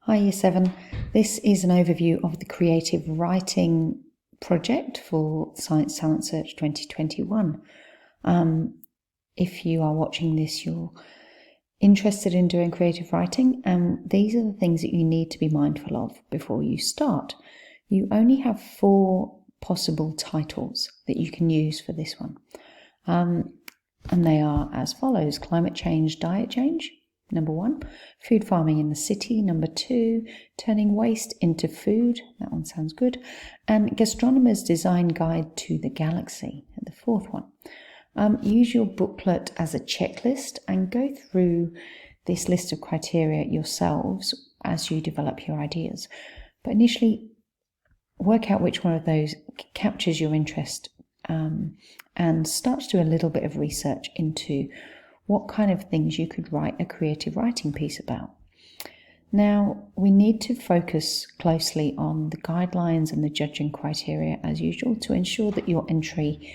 Hi Year 7, this is an overview of the creative writing project for Science Talent Search 2021. If you are watching this, you're interested in doing creative writing, and these are the things that you need to be mindful of before you start. You only have 4 possible titles that you can use for this one, and they are as follows: climate change, diet change, number 1, food farming in the city, number 2, turning waste into food, that one sounds good, and gastronomer's design guide to the galaxy, the 4th one. Use your booklet as a checklist and go through this list of criteria yourselves as you develop your ideas. But initially, work out which one of those captures your interest and start to do a little bit of research into what kind of things you could write a creative writing piece about. Now, we need to focus closely on the guidelines and the judging criteria as usual to ensure that your entry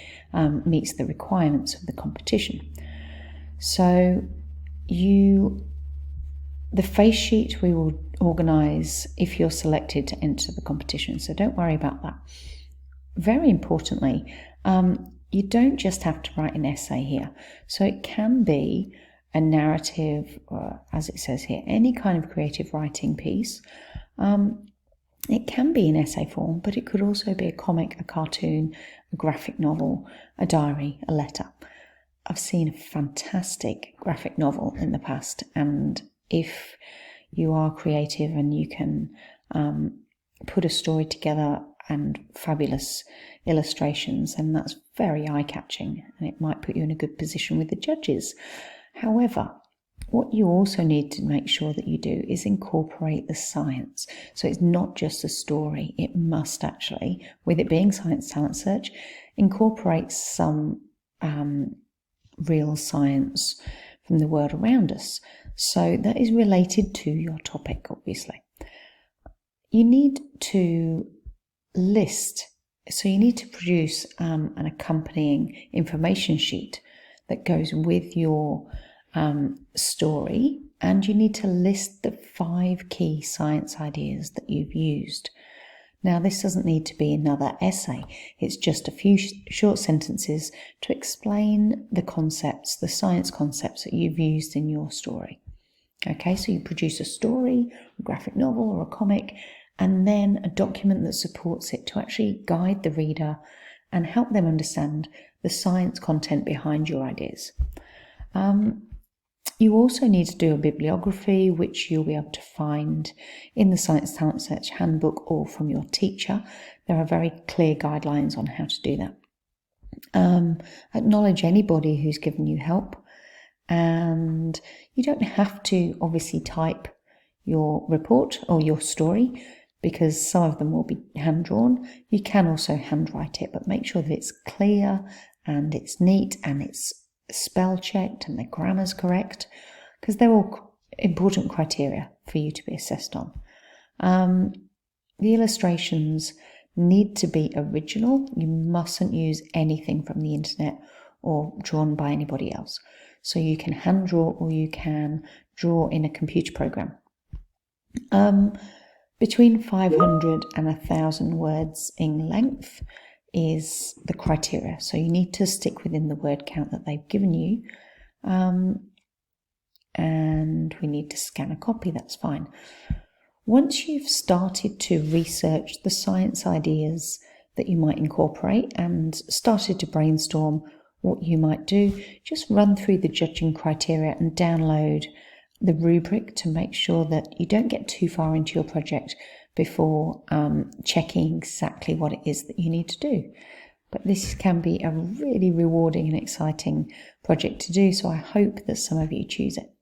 meets the requirements of the competition. So the face sheet we will organise if you're selected to enter the competition, so don't worry about that. Very importantly, you don't just have to write an essay here. So it can be a narrative, or as it says here, any kind of creative writing piece. It can be in essay form, but it could also be a comic, a cartoon, a graphic novel, a diary, a letter. I've seen a fantastic graphic novel in the past, and if you are creative and you can put a story together and fabulous illustrations, and that's very eye-catching, and it might put you in a good position with the judges. However, what you also need to make sure that you do is incorporate the science. So it's not just a story, it must actually, with it being Science Talent Search, incorporate some real science from the world around us. So that is related to your topic, obviously. You need to list, so you need to produce an accompanying information sheet that goes with your story, and you need to list the 5 key science ideas that you've used. Now, this doesn't need to be another essay, it's just a few short sentences to explain the concepts, the science concepts that you've used in your story. Okay, so you produce a story, a graphic novel or a comic, and then a document that supports it to actually guide the reader and help them understand the science content behind your ideas. You also need to do a bibliography, which you'll be able to find in the Science Talent Search handbook or from your teacher. There are very clear guidelines on how to do that. Acknowledge anybody who's given you help, and you don't have to obviously type your report or your story, because some of them will be hand-drawn. You can also handwrite it, but make sure that it's clear and it's neat and it's spell-checked and the grammar's correct, because they're all important criteria for you to be assessed on. The illustrations need to be original. You mustn't use anything from the internet or drawn by anybody else. So you can hand-draw or you can draw in a computer program. Between 500 and 1,000 words in length is the criteria. So you need to stick within the word count that they've given you. And we need to scan a copy, that's fine. Once you've started to research the science ideas that you might incorporate and started to brainstorm what you might do, just run through the judging criteria and download the rubric to make sure that you don't get too far into your project before checking exactly what it is that you need to do. But this can be a really rewarding and exciting project to do, so I hope that some of you choose it.